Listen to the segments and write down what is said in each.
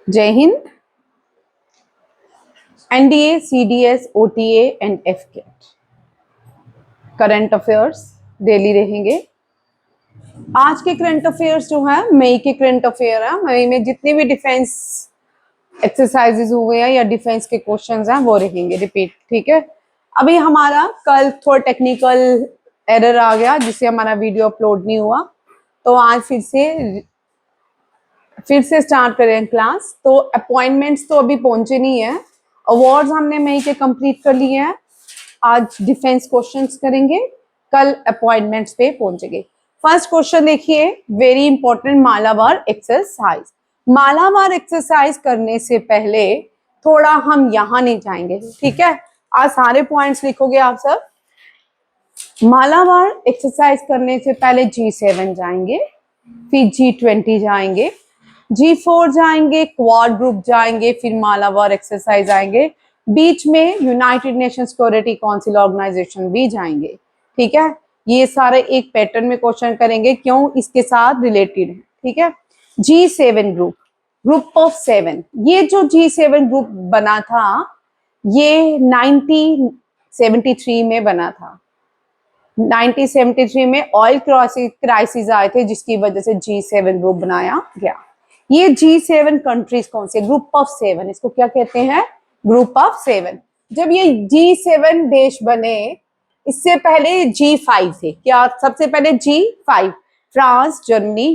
जय हिंद। NDA, CDS, OTA and AFCAT current affairs daily रहेंगे। आज के करंट अफेयर्स जो है मई के करंट अफेयर है। मई में जितने भी डिफेंस एक्सरसाइजेज हुए हैं या डिफेंस के क्वेश्चंस हैं वो रहेंगे रिपीट। ठीक है। अभी हमारा कल थोड़ा टेक्निकल एरर आ गया जिससे हमारा वीडियो अपलोड नहीं हुआ, तो आज फिर से स्टार्ट करें क्लास। तो अपॉइंटमेंट्स तो अभी पहुंचे नहीं है। अवार्ड्स हमने मई के कंप्लीट कर लिए हैं। आज डिफेंस क्वेश्चंस करेंगे, कल अपॉइंटमेंट्स पे पहुंचेंगे। फर्स्ट क्वेश्चन देखिए, very important, Malabar exercise. Malabar exercise करने से पहले थोड़ा हम यहाँ नहीं जाएंगे, ठीक है। आज सारे पॉइंट्स लिखोगे आप सब। मालाबार एक्सरसाइज करने से पहले G7 जाएंगे, फिर G20 जाएंगे, G4 जाएंगे, क्वाड ग्रुप जाएंगे, फिर मालाबार एक्सरसाइज आएंगे, बीच में united nation security council organization भी जाएंगे। ठीक है। ये सारे एक पैटर्न में क्वेश्चन करेंगे, क्यों इसके साथ रिलेटेड है। ठीक है। G7 ग्रुप, ग्रुप ऑफ 7, ये जो G7 ग्रुप बना था ये 1973 में बना था। 1973 में ऑयल क्राइसिस आए थे जिसकी वजह से G7 ग्रुप बनाया गया। ये G7 कंट्रीज कौन से, ग्रुप ऑफ 7, इसको क्या कहते हैं, ग्रुप ऑफ 7। जब ये G7 देश बने, इससे पहले G5 थे। क्या सबसे पहले G5, France, Germany,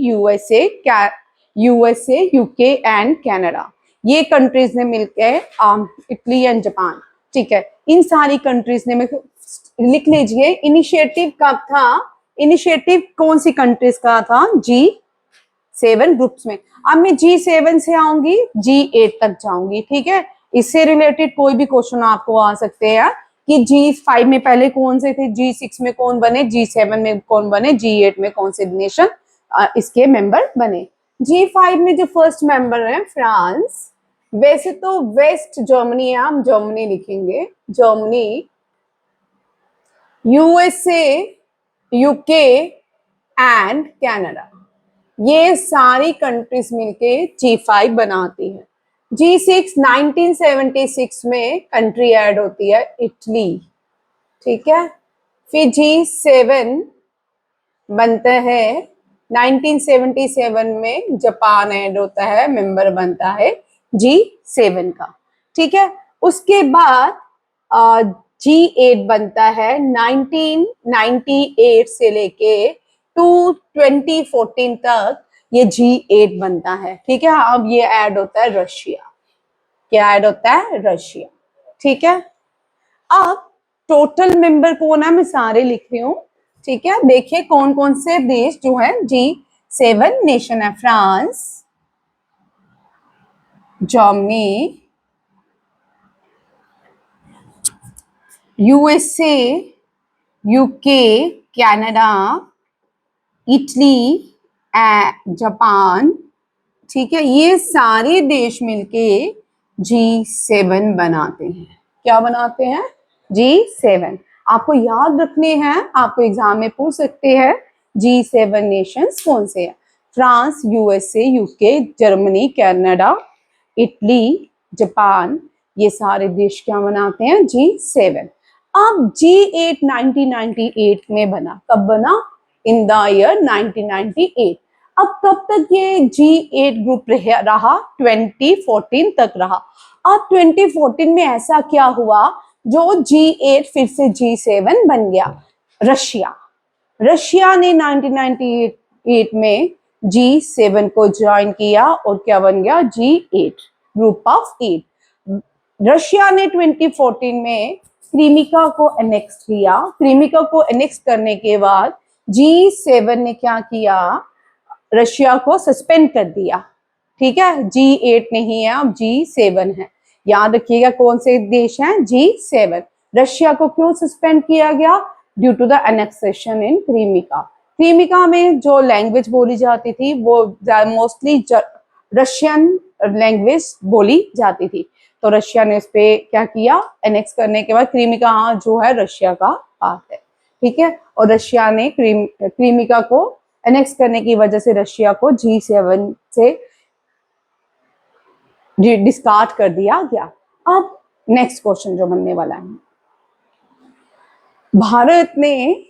USA, UK and Canada, ये कंट्रीज ने मिलकर इटली एंड जापान। ठीक है। इन सारी कंट्रीज ने लिख लीजिए इनिशिएटिव कब था, इनिशिएटिव कौन सी कंट्रीज का था, G7 ग्रुप्स में। अब मैं G7 से आऊंगी G8 तक जाऊंगी। ठीक है। इससे रिलेटेड कोई भी क्वेश्चन आपको आ सकते हैं कि G5 में पहले कौन से थे, G6 में कौन बने, G7 में कौन बने, G8 में कौन से नेशन इसके मेंबर बने। G5 में जो फर्स्ट मेंबर है फ्रांस, वैसे तो वेस्ट जर्मनी है, हम जर्मनी लिखेंगे, Germany, USA, UK and Canada, ये सारी कंट्रीज मिलके G5 बनाती है। G6 1976 में कंट्री ऐड होती है इटली। ठीक है। फिर G7 बनता है 1977 में, जापान ऐड होता है, मेंबर बनता है G7 का। ठीक है। उसके बाद G8 बनता है 1998 से लेके टू 2014 तक, ये G8 बनता है। ठीक है। अब ये ऐड होता है रशिया, क्या ऐड होता है, रशिया। ठीक है। अब टोटल मेंबर कौन है, मैं सारे लिख रही हूं। ठीक है। देखिए कौन कौन से देश जो है G7 नेशन है, France, Germany, USA, UK, Canada, Italy, Japan. ठीक है। ये सारे देश मिलके G7 बनाते हैं। क्या बनाते हैं, G7। आपको याद रखने हैं, आपको एग्जाम में पूछ सकते हैं G7 नेशंस कौन से हैं, France, USA, UK, Germany, Canada, Italy, Japan, ये सारे देश क्या बनाते हैं, G7। अब G8 1998 में बना, कब बना, इन द ईयर 1998। अब कब तक ये G8 ग्रुप रहा, 2014 तक रहा। अब 2014 में ऐसा क्या हुआ जो G8 फिर से G7 बन गया, रशिया ने 1998 में G7 को ज्वाइन किया और क्या बन गया, G8, ग्रुप ऑफ 8। रशिया ने 2014 में क्रीमिका को एनेक्स किया। क्रीमिका को एनेक्स करने के बाद G7 ने क्या किया, रशिया को सस्पेंड कर दिया। ठीक है। G8 नहीं है, अब G7 है। याद रखिएगा कौन से देश हैं, G7। रशिया को क्यों सस्पेंड किया गया, ड्यू टू द एनेक्सेशन इन क्रीमिका। क्रीमिका में जो लैंग्वेज बोली जाती थी वो मोस्टली रशियन लैंग्वेज बोली जाती थी, तो रशिया ने इस पे क्या किया, एनेक्स करने के बाद क्रीमिका जो है रशिया का पार्ट है। ठीक है। और रशिया ने क्रीमिका को एनेक्स करने की वजह से रशिया को G7 से डिस्कार्ड कर दिया गया। अब नेक्स्ट क्वेश्चन जो बनने वाला है, भारत ने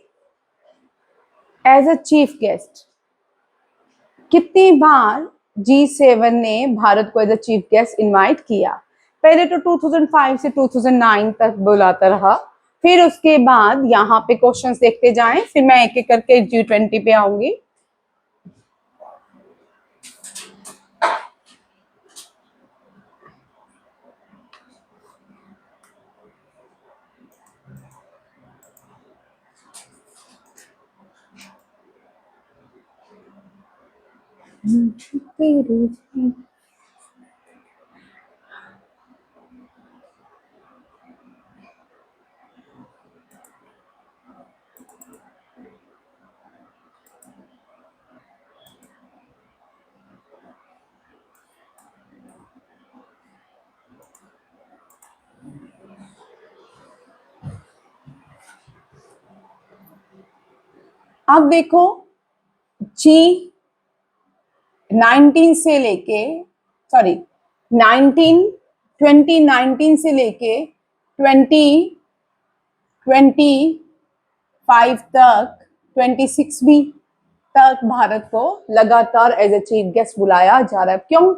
एज अ चीफ गेस्ट कितनी बार G7 ने भारत को as a chief guest invite किया? पहले तो 2005 से 2009 तक बुलाता रहा, फिर उसके बाद यहाँ पे क्वेश्चंस देखते जाएं, फिर मैं एक एक करके G20 पे आऊंगी। अब देखो G19 से लेके 2019 से लेके 2025 तक 26 भी तक भारत को लगातार एज ए चीफ गेस्ट बुलाया जा रहा है। क्यों?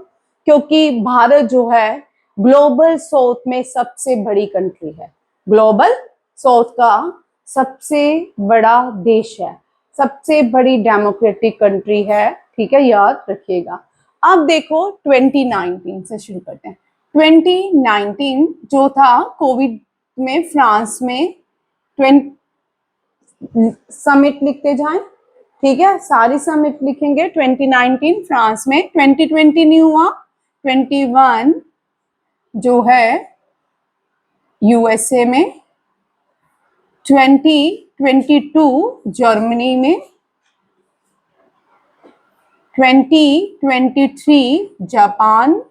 क्योंकि भारत जो है ग्लोबल साउथ में सबसे बड़ी कंट्री है, ग्लोबल साउथ का सबसे बड़ा देश है, सबसे बड़ी डेमोक्रेटिक कंट्री है, ठीक है, याद रखिएगा। अब देखो 2019 से शुरू करते हैं। 2019 जो था कोविड में फ्रांस में समिट लिखते जाएं, ठीक है, सारी समिट लिखेंगे। 2019 फ्रांस में, 2020 नहीं हुआ, 21 जो है यूएसए में, 2022 जर्मनी में, 2023 जापान,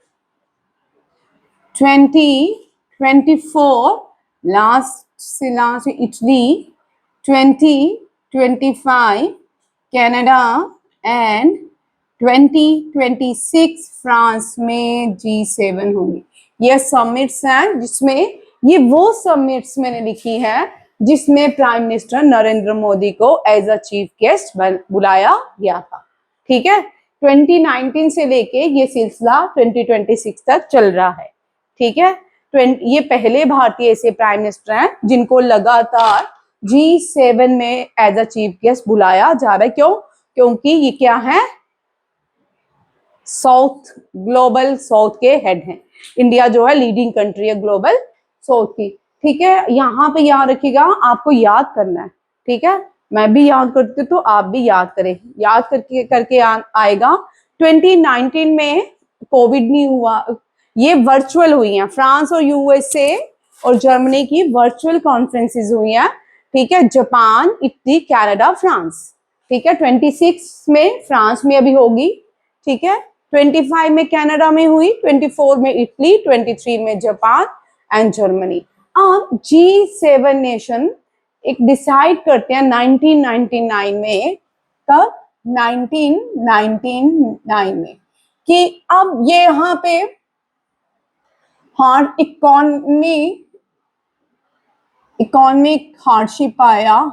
2024 लास्ट से last Italy, 2025 Canada and 2026 France में G7 होंगी। ये समिट्स हैं जिसमें, ये वो समिट्स मैंने लिखी है जिसमें प्राइम मिनिस्टर नरेंद्र मोदी को एज अ चीफ गेस्ट बुलाया गया था, ठीक है। 2019 से लेके ये सिलसिला 2026 तक चल रहा है, ठीक है। ये पहले भारतीय ऐसे प्राइम मिनिस्टर हैं जिनको लगातार G7 में एज अ चीफ गेस्ट बुलाया जा रहा है। क्यों? क्योंकि ये क्या है, साउथ, ग्लोबल साउथ के हेड हैं। इंडिया जो है लीडिंग कंट्री है ग्लोबल साउथ की, ठीक है। यहाँ पे याद रखिएगा, आपको याद करना है, ठीक है। मैं भी याद करती हूँ तो आप भी याद करें, याद करके करके आएगा। 2019 में कोविड नहीं हुआ, ये वर्चुअल हुई हैं, फ्रांस और यूएसए और जर्मनी की वर्चुअल कॉन्फ्रेंसेस हुई हैं, ठीक है। जापान, इटली, कनाडा, फ्रांस, ठीक है। 26 में फ्रांस में अभी होगी, ठीक है। 25 में कनाडा में हुई, 24 में इटली, 23 में जापान एंड जर्मनी। अब G7 नेशन एक डिसाइड करते हैं 1999 में, कब? 1999 में, कि अब ये यहाँ पे हार्ड इकोनॉमिक हार्डशिप आया,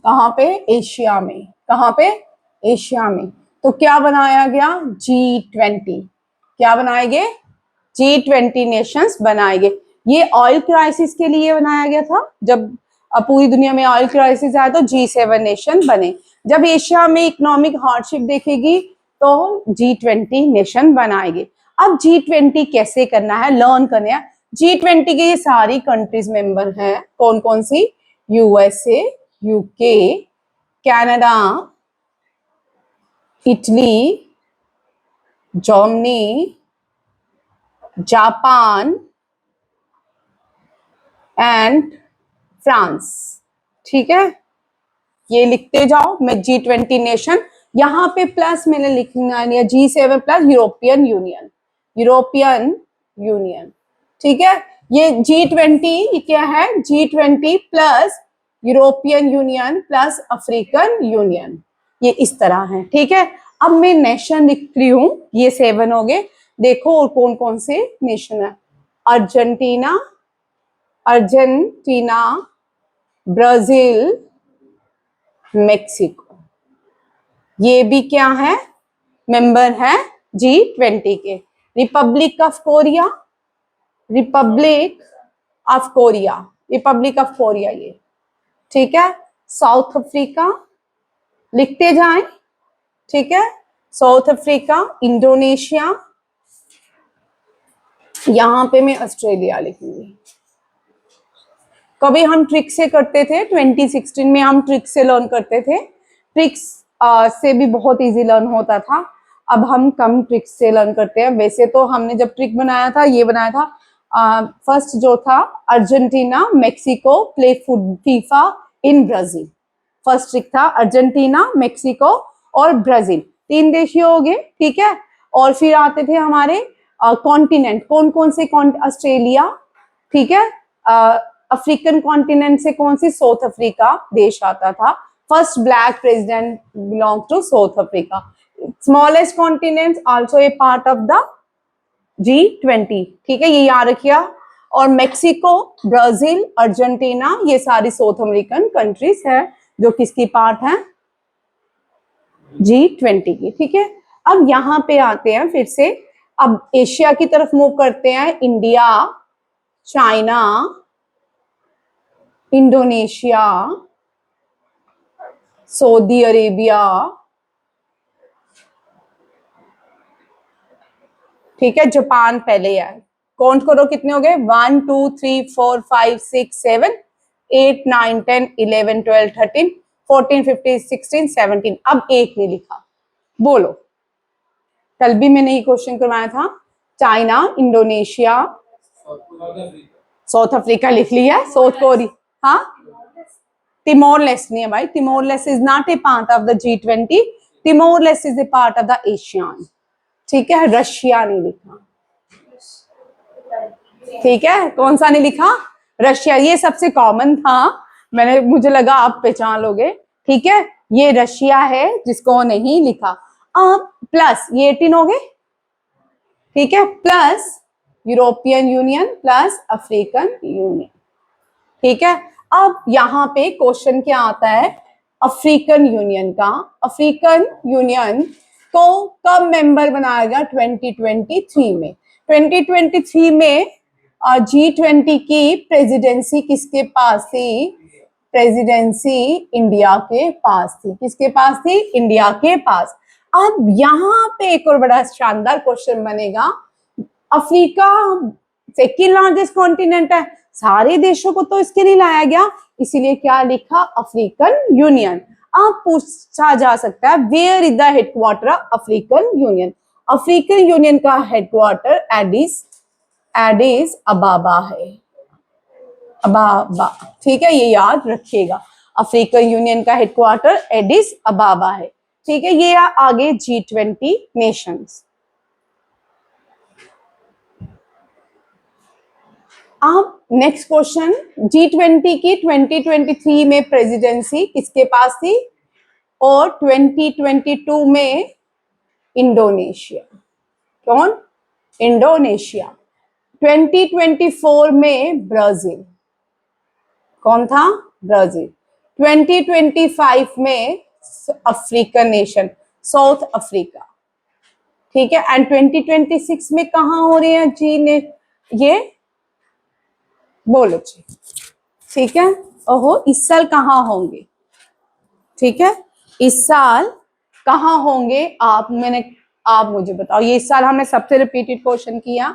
कहाँ पे? एशिया में। कहाँ पे? एशिया में। तो क्या बनाया गया? G20। क्या बनाएंगे? G20 नेशंस बनाएंगे। ये ऑयल क्राइसिस के लिए बनाया गया था, जब पूरी दुनिया में ऑयल क्राइसिस आया तो G7 नेशन बने। जब एशिया में इकोनॉमिक हार्डशिप देखेगी तो G20 नेशन बनाएंगे। अब G20 कैसे करना है, लर्न करना है। G20 के ये सारी कंट्रीज मेंबर हैं, कौन कौन सी? USA, UK, Canada, Italy, Germany, Japan and France, ठीक है। ये लिखते जाओ, मैं G20 नेशन, यहाँ पे प्लस मैंने लिखना है G7 plus European union, European union, ठीक है। ये G20 क्या है? G20 plus European union plus African union, ये इस तरह है, ठीक है। अब मैं नेशन लिख रही हूं, ये 7 हो गए। देखो और कौन कौन से नेशन है। अर्जेंटीना, अर्जेंटीना, ब्राजील, मेक्सिको, ये भी क्या है, मेंबर है G20 के। Republic of Korea, Republic of Korea, Republic of Korea ये, ठीक है। साउथ अफ्रीका, लिखते जाएं, ठीक है। साउथ अफ्रीका, इंडोनेशिया, यहां पे मैं ऑस्ट्रेलिया लिखूंगी। कभी हम ट्रिक से करते थे, 2016 में हम ट्रिक से लर्न करते थे। ट्रिक्स से भी बहुत इजी लर्न होता था। अब हम कम ट्रिक्स से लर्न करते हैं। वैसे तो हमने जब ट्रिक बनाया था, ये बनाया था, फर्स्ट जो था Argentina Mexico play FIFA in Brazil. First trick था अर्जेंटीना, मेक्सिको और ब्राजील, 3 देश हो गए, ठीक है। और फिर आते थे हमारे कॉन्टिनेंट, कौन कौन से, ऑस्ट्रेलिया, ठीक है। अफ्रीकन कॉन्टिनेंट से कौन सी, साउथ अफ्रीका देश आता था। First black president belong to South Africa. Smallest continent also a part of the G20, ठीक है, ये याद रखिए। और मेक्सिको, ब्राजील, अर्जेंटीना, ये सारी साउथ अमेरिकन कंट्रीज है जो किसकी पार्ट है, G20 की, ठीक है। अब यहाँ पे आते हैं फिर से, अब एशिया की तरफ मूव करते हैं। India, China, Indonesia, Saudi Arabia, ठीक है, जापान पहले है। काउंट करो कितने हो गए, 1 2 3 4 5 6 7 8 9 10 11 12 13 14 15 16 17। अब एक नहीं लिखा, बोलो। कल भी मैंने ये क्वेश्चन करवाया था। चाइना, इंडोनेशिया, साउथ अफ्रीका लिख लिया, साउथ कोरिया, हाँ, तिमोर लेस्ट नहीं है भाई, Timor Leste is not a part of the G20, Timor Leste is a part of the Asian, ठीक है। रशिया नहीं लिखा, ठीक है, कौन सा नहीं लिखा, रशिया, ये सबसे कॉमन था, मुझे लगा आप पहचान लोगे, ठीक है। ये रशिया है जिसको नहीं लिखा। अब प्लस ये 18 हो गए, ठीक है, plus European union plus African union, ठीक है। अब यहाँ पे क्वेश्चन क्या आता है, अफ्रीकन यूनियन का। अफ्रीकन यूनियन को कब मेंबर बनाया गया, 2023 में। 2023 में G20 की प्रेसिडेंसी किसके पास थी, प्रेसिडेंसी इंडिया के पास थी। किसके पास थी, इंडिया के पास। अब यहाँ पे एक और बड़ा शानदार क्वेश्चन बनेगा, अफ्रीका सेकेंड लार्जेस्ट कॉन्टिनेंट है, सारे देशों को तो इसके लिए लाया गया, इसीलिए क्या लिखा, अफ्रीकन यूनियन। अब पूछा जा सकता है where is the headquarter African Union. African Union का हेडक्वार्टर एडिस अबाबा है, अबाबा, ठीक है, ये याद रखिएगा। अफ्रीकन यूनियन का हेडक्वार्टर एडिस अबाबा है, ठीक है। ये आगे G20 नेशंस। अब नेक्स्ट क्वेश्चन, G20 की 2023 में प्रेसिडेंसी किसके पास थी, और 2022 में इंडोनेशिया, कौन, इंडोनेशिया। 2024 में ब्राजील, कौन था, ब्राजील। 2025 में अफ्रीकन नेशन, साउथ अफ्रीका, ठीक है। एंड 2026 में कहाँ हो रही है जी ने, ये बोलो जी, ठीक है। ओहो, इस साल कहाँ होंगे, ठीक है, इस साल कहाँ होंगे आप मुझे बताओ। ये इस साल हमने सबसे रिपीटेड क्वेश्चन किया,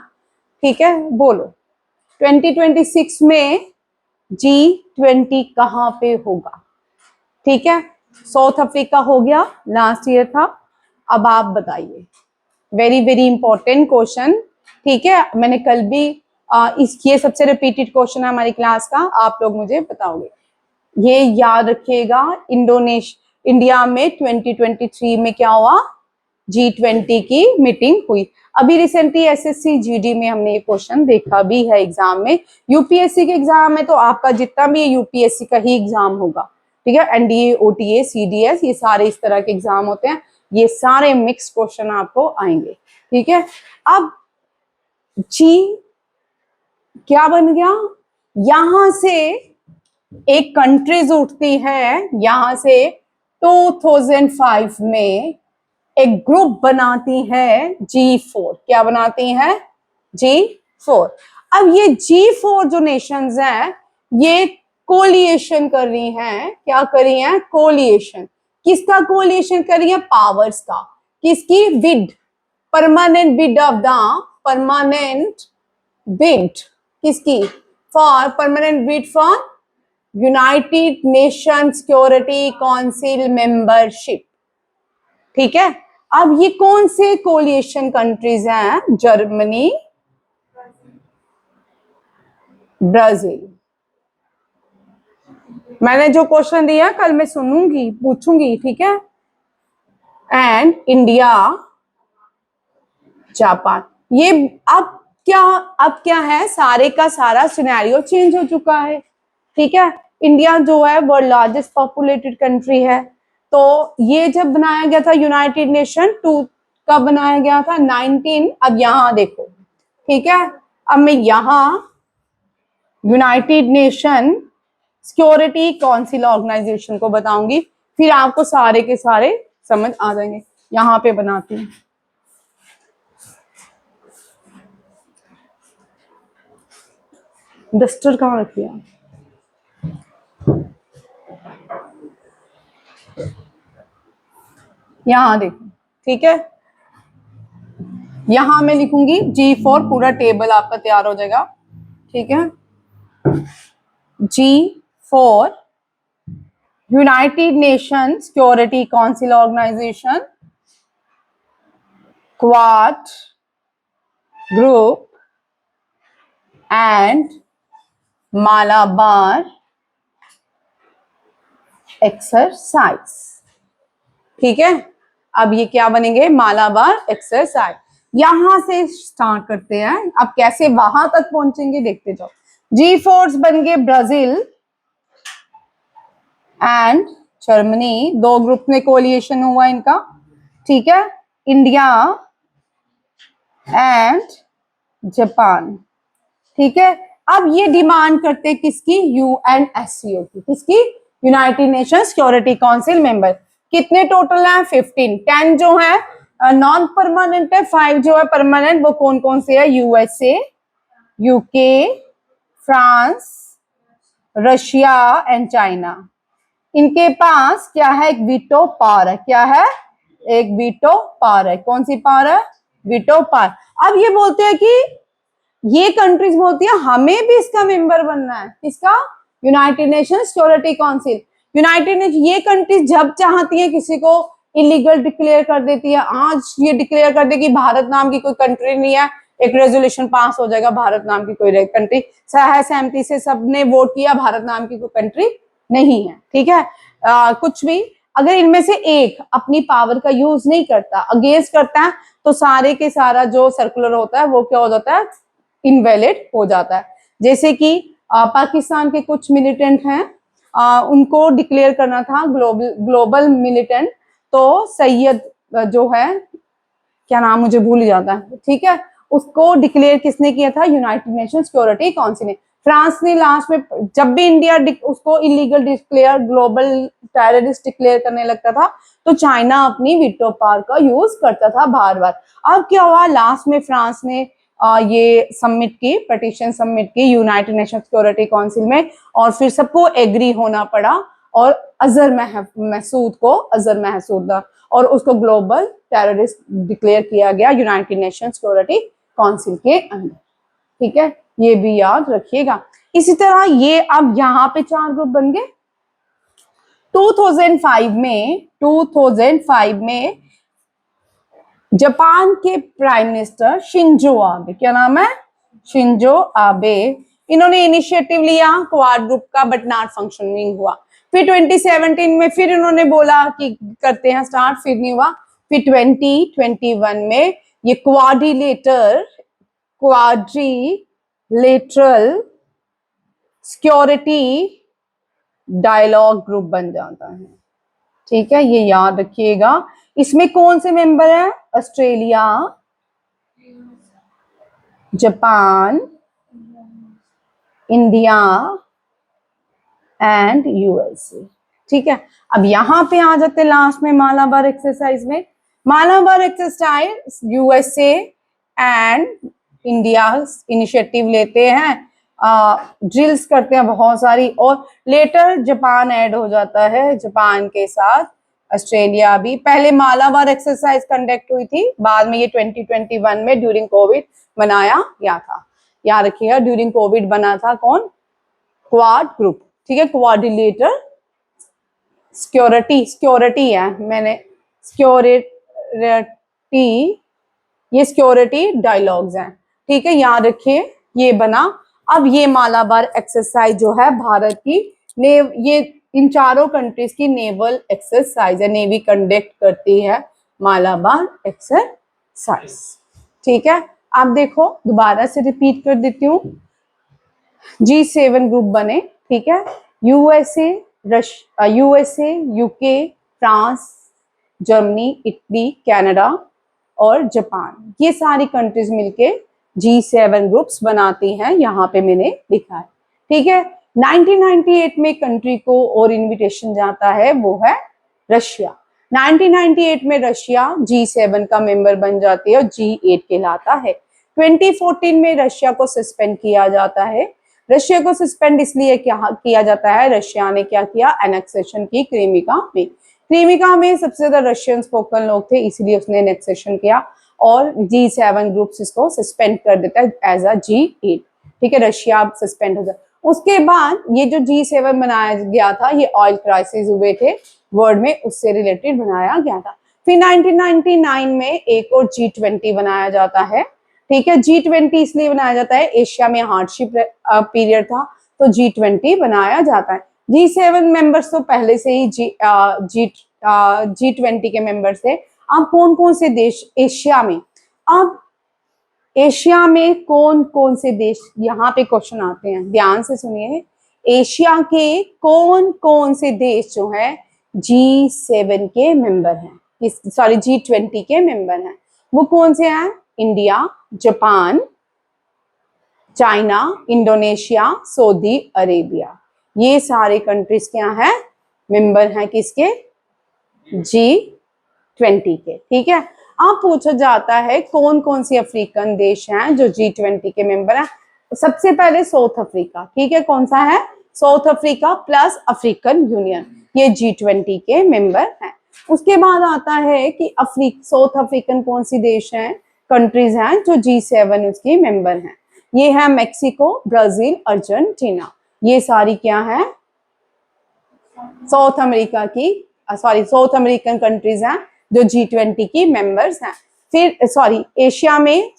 ठीक है, बोलो। 2026 में G20 कहाँ पे होगा, ठीक है। साउथ अफ्रीका हो गया, लास्ट ईयर था। अब आप बताइए, वेरी वेरी इंपॉर्टेंट क्वेश्चन, ठीक है। मैंने कल भी ये सबसे रिपीटेड क्वेश्चन है हमारी क्लास का, आप लोग मुझे बताओगे। ये याद रखिएगा, इंडिया में 2023 में क्या हुआ, G20 की मीटिंग हुई। अभी रिसेंटली SSC GD में हमने ये क्वेश्चन देखा भी है एग्जाम में। यूपीएससी के एग्जाम में तो आपका जितना भी यूपीएससी का ही एग्जाम होगा, ठीक है। NDA, OTA, CDS, ये सारे इस तरह के एग्जाम होते हैं, ये सारे मिक्स क्वेश्चन आपको आएंगे, ठीक है, अब जी क्या बन गया, यहां से एक कंट्रीज उठती है, यहां से 2005 में एक ग्रुप बनाती है G4। क्या बनाती है? G4। अब ये G4 जो नेशंस हैं ये कोलिएशन कर रही हैं। क्या कर रही हैं? कोलिएशन। किसका कोलिएशन कर रही है? पावर्स का। किसकी? Bid, permanent bid of the, permanent bid किसकी? For permanent bid for United nation security Council membership. ठीक है, अब ये कौन से कोलिएशन कंट्रीज हैं? Germany, Brazil. मैंने जो क्वेश्चन दिया कल मैं सुनूंगी, पूछूंगी, ठीक है। And India, Japan. ये अब क्या है, सारे का सारा सिनेरियो चेंज हो चुका है। ठीक है, इंडिया जो है वर्ल्ड लार्जेस्ट पॉपुलेटेड कंट्री है। तो ये जब बनाया गया था यूनाइटेड नेशन टू, कब बनाया गया था? 19। अब यहां देखो, ठीक है, अब मैं यहां united nation security council organization को बताऊंगी, फिर आपको सारे के सारे समझ आ जाएंगे। यहां पे बनाती हूँ, डस्टर कहाँ रख दिया? यहां देखो, ठीक है, यहां मैं लिखूंगी G4, पूरा टेबल आपका तैयार हो जाएगा। ठीक है, G4 united nation security council organization, quad group and Malabar exercise. ठीक है, अब ये क्या बनेंगे? मालाबार एक्सरसाइज। यहां से स्टार्ट करते हैं, अब कैसे वहां तक पहुंचेंगे देखते जाओ। G4 बन गए ब्राजील एंड जर्मनी, दो ग्रुप में कोलिएशन हुआ इनका। ठीक है, इंडिया एंड जापान। ठीक है, अब ये डिमांड करते किसकी? यूएनएससीओ की। किसकी? United nation security council member. कितने टोटल है? 15। 10 जो है नॉन परमानेंट है, 5 जो है परमानेंट। वो कौन कौन से है? USA, UK, France, Russia and China. इनके पास क्या है? एक वीटो पावर है। क्या है? एक वीटो पावर है। कौन सी पावर है? Veto power. अब ये बोलते हैं कि ये कंट्रीज बोलती है हमें भी इसका मेंबर बनना है। किसका? United nation security council. United nation ये कंट्रीज जब चाहती है किसी को इलीगल डिक्लेयर कर देती है। आज ये डिक्लेयर कर दे कि भारत नाम की कोई कंट्री नहीं है, एक रेजोल्यूशन पास हो जाएगा, भारत नाम की कोई कंट्री, सहमति से सबने वोट किया, भारत नाम की कोई कंट्री नहीं है। ठीक है, कुछ भी अगर इनमें से एक अपनी पावर का यूज नहीं करता, अगेंस्ट करता है, तो सारे के सारा जो सर्कुलर होता है वो क्या हो जाता है? इनवैलिड हो जाता है। जैसे कि पाकिस्तान के कुछ मिलिटेंट हैं, उनको डिक्लेयर करना था ग्लोबल मिलिटेंट, तो सैयद जो है, क्या नाम मुझे भूल जाता है, ठीक है, उसको डिक्लेयर किसने किया था? यूनाइटेड नेशन सिक्योरिटी काउंसिल ने। फ्रांस ने लास्ट में, जब भी इंडिया उसको illegal declare, global terrorist declare करने लगता था, तो चाइना अपनी वीटो पावर का यूज करता था बार बार। अब क्या हुआ? लास्ट में फ्रांस ने ये सबमिट की, पिटीशन सबमिट की यूनाइटेड नेशन सिक्योरिटी काउंसिल में, और फिर सबको एग्री होना पड़ा, और अजहर महसूद को, अजहर महसूद, और उसको ग्लोबल टेररिस्ट डिक्लेयर किया गया यूनाइटेड नेशन सिक्योरिटी काउंसिल के अंदर। ठीक है, ये भी याद रखिएगा। इसी तरह ये अब यहाँ पे 4 ग्रुप बन गए। 2005 में जापान के प्राइम मिनिस्टर शिंजो आबे, क्या नाम है? शिंजो आबे, इन्होंने इनिशिएटिव लिया क्वाड ग्रुप का, बट नॉट फंक्शनिंग हुआ। फिर 2017 में फिर इन्होंने बोला कि करते हैं स्टार्ट, फिर नहीं हुआ। फिर 2021 में ये क्वाड्रिलेटरल सिक्योरिटी डायलॉग ग्रुप बन जाता है। ठीक है, ये याद रखिएगा। इसमें कौन से मेंबर है? Australia, Japan, India and USA. ठीक है, अब यहां पे आ जाते लास्ट में मालाबार एक्सरसाइज में। Malabar exercise USA and India initiative लेते हैं, ड्रिल्स करते हैं बहुत सारी, और लेटर जापान ऐड हो जाता है, जापान के साथ ऑस्ट्रेलिया भी। पहले मालाबार एक्सरसाइज कंडक्ट हुई थी, बाद में ये 2021 में ड्यूरिंग कोविड बनाया गया था। याद रखिएगा, ड्यूरिंग कोविड बना था कौन? Quad group. ठीक है, कोऑर्डिनेटर सिक्योरिटी है, मैंने सिक्योरिटी, ये सिक्योरिटी डायलॉग्स हैं। ठीक है, याद रखिए ये बना। अब ये मालाबार एक्सरसाइज जो है भारत की ये इन चारों कंट्रीज की नेवल एक्सरसाइज है, नेवी कंडक्ट करती है मालाबार एक्सरसाइज। ठीक है, आप देखो दोबारा से रिपीट कर देती हूँ। G7 ग्रुप बने, ठीक है, USA, UK, France, Germany, Italy, Canada और जापान, ये सारी कंट्रीज मिलके G7 ग्रुप्स बनाती हैं, यहाँ पे मैंने लिखा है। ठीक है, 1998 में कंट्री को और इनविटेशन जाता है, वो है रशिया। 1998 में रशिया G7 का मेंबर बन जाती है और G8 कहलाता है। 2014 में रशिया को सस्पेंड किया जाता है। रशिया को सस्पेंड इसलिए किया जाता है, रशिया ने क्या किया? एनेक्सेशन की क्रीमिका में। क्रीमिका में सबसे ज्यादा रशियन स्पोकन लोग थे, इसलिए उसने एनेक्सेशन किया और G7 ग्रुप्स इसको सस्पेंड कर देता है एज अ G8। ठीक है, रशिया सस्पेंड हो जाता। उसके बाद ये जो G7 बनाया गया था, ये ऑयल क्राइसिस हुए थे वर्ल्ड में, उससे रिलेटेड बनाया गया था। फिर 1999 में एक और G20 बनाया जाता है। ठीक है, G20 इसलिए बनाया जाता है, एशिया में हार्डशिप पीरियड था तो G20 बनाया जाता है। G7 मेंबर्स तो पहले से ही G20 के मेंबर्स थे। अब कौन कौन से देश एशिया में, अब एशिया में कौन कौन से देश, यहाँ पे क्वेश्चन आते हैं, ध्यान से सुनिए। एशिया के कौन कौन से देश जो है G7 के मेंबर हैं, सॉरी G20 के मेंबर हैं, वो कौन से हैं? India, Japan, China, Indonesia, Saudi Arabia, ये सारे कंट्रीज क्या हैं? मेंबर हैं किसके? G20 के। ठीक है, अब पूछा जाता है कौन कौन सी अफ्रीकन देश हैं जो G20 के मेंबर हैं। सबसे पहले साउथ अफ्रीका। ठीक है, कौन सा है? South Africa plus African union, ये G20 के मेंबर हैं। उसके बाद आता है कि साउथ अफ्रीकन कौन सी देश हैं, कंट्रीज हैं जो G7 उसकी मेंबर हैं। ये है मैक्सिको, ब्राजील, अर्जेंटीना, ये सारी क्या है? साउथ अमेरिका की, सॉरी साउथ अमेरिकन कंट्रीज हैं जो G20 की मेंबर्स हैं। फिर सॉरी, एशिया में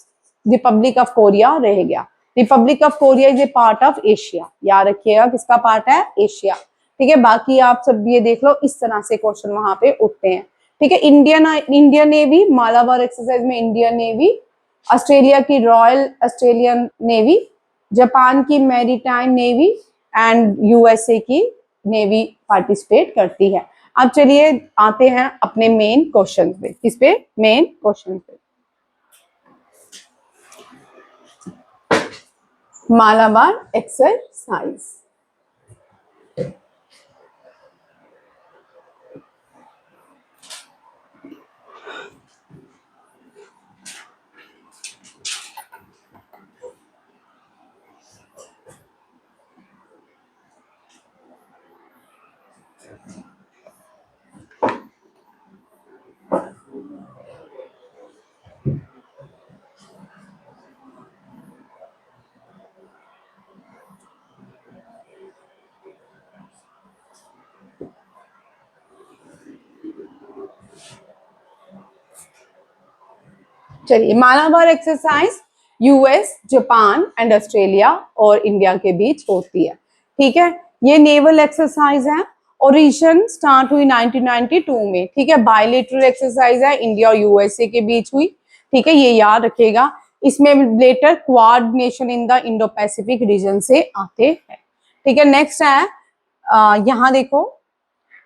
रिपब्लिक ऑफ कोरिया रह गया। Republic of Korea is a part of Asia, याद रखिएगा किसका पार्ट है? एशिया। ठीक है, बाकी आप सब ये देख लो, इस तरह से क्वेश्चन वहां पे उठते हैं। ठीक है, इंडियन नेवी, मालाबार एक्सरसाइज में इंडियन नेवी, ऑस्ट्रेलिया की रॉयल ऑस्ट्रेलियन नेवी, जापान की मैरीटाइम नेवी एंड यूएसए की नेवी पार्टिसिपेट करती है। अब चलिए आते हैं अपने मेन क्वेश्चन पे। किस पे? मेन क्वेश्चन पे, मालाबार एक्सरसाइज। चलिए, Malabar exercise US, Japan and Australia और इंडिया के बीच होती है। ठीक है, ये नेवल एक्सरसाइज है, ओरिजिन स्टार्ट हुई 1992 में। ठीक है, बायलेटरल एक्सरसाइज है, इंडिया और यूएसए के बीच हुई। ठीक है, ये याद रखिएगा। इसमें later quad nation in the Indo Pacific region से आते हैं। ठीक है, नेक्स्ट है, यहाँ देखो,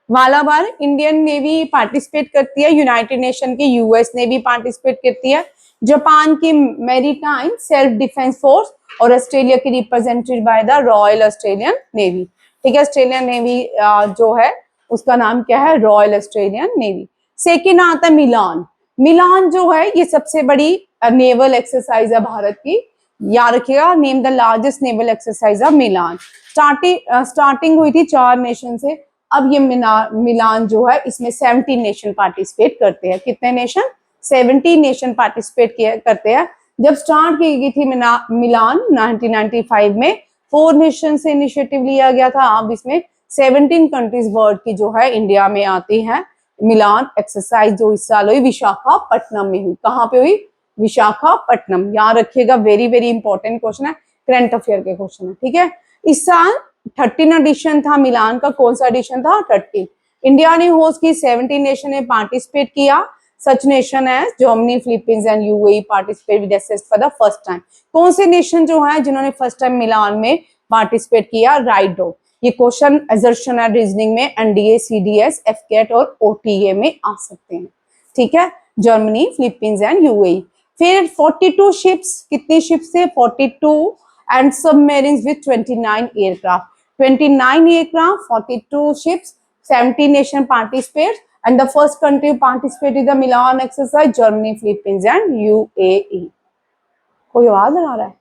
मालाबार इंडियन नेवी पार्टिसिपेट करती है, यूनाइटेड नेशन की यूएस नेवी पार्टिसिपेट करती है, जापान की मैरीटाइम सेल्फ डिफेंस फोर्स और ऑस्ट्रेलिया की represented by the royal Australian navy. ठीक है, ऑस्ट्रेलियन नेवी जो है उसका नाम क्या है, रॉयल ऑस्ट्रेलियन नेवी। सेकेंड आता है मिलान। मिलान जो है ये सबसे बड़ी नेवल एक्सरसाइज है भारत की, याद रखिएगा, name the largest naval exercise of Milan. Starting हुई थी 4 नेशन से, अब ये मिलान जो है इसमें 17 नेशन पार्टिसिपेट करते हैं। कितने नेशन? 17 नेशन पार्टिसिपेट करते हैं। जब स्टार्ट की गई थी मिलान 1995 में 4 नेशन से इनिशिएटिव लिया गया था। अब इसमें 17 कंट्रीज वर्ल्ड की जो है इंडिया में आती हैं। मिलान एक्सरसाइज जो इस साल हुई विशाखापट्टनम में हुई। कहाँ पे हुई? विशाखापट्टनम। याद रखिएगा, वेरी वेरी इंपॉर्टेंट क्वेश्चन है, करंट अफेयर के क्वेश्चन है। ठीक है, इस साल 13 एडिशन था मिलान का। कौन सा एडिशन था? 13। इंडिया ने होस्ट की, 17 नेशन ने पार्टिसिपेट किया। सच नेशन है Germany, Philippines and UAE participate with assist for the first time. कौन से नेशन जो है जिन्होंने फर्स्ट टाइम मिलान में पार्टिसिपेट किया? Write down. ये क्वेश्चन एजर्शन एंड रीजनिंग में एनडीए, सीडीएस, एफकेट और ओटीए में आ सकते हैं। ठीक है, जर्मनी, फिलीपींस एंड यूएई। फिर 42 शिप्स, कितनी शिप्स थे? 42 and submarines with 29 aircraft. 29 aircraft, 42 ships, 17 nation participate, and the first country to participate in the Milan exercise, Germany, Philippines, and UAE. कोई आवाज लगा रहा है?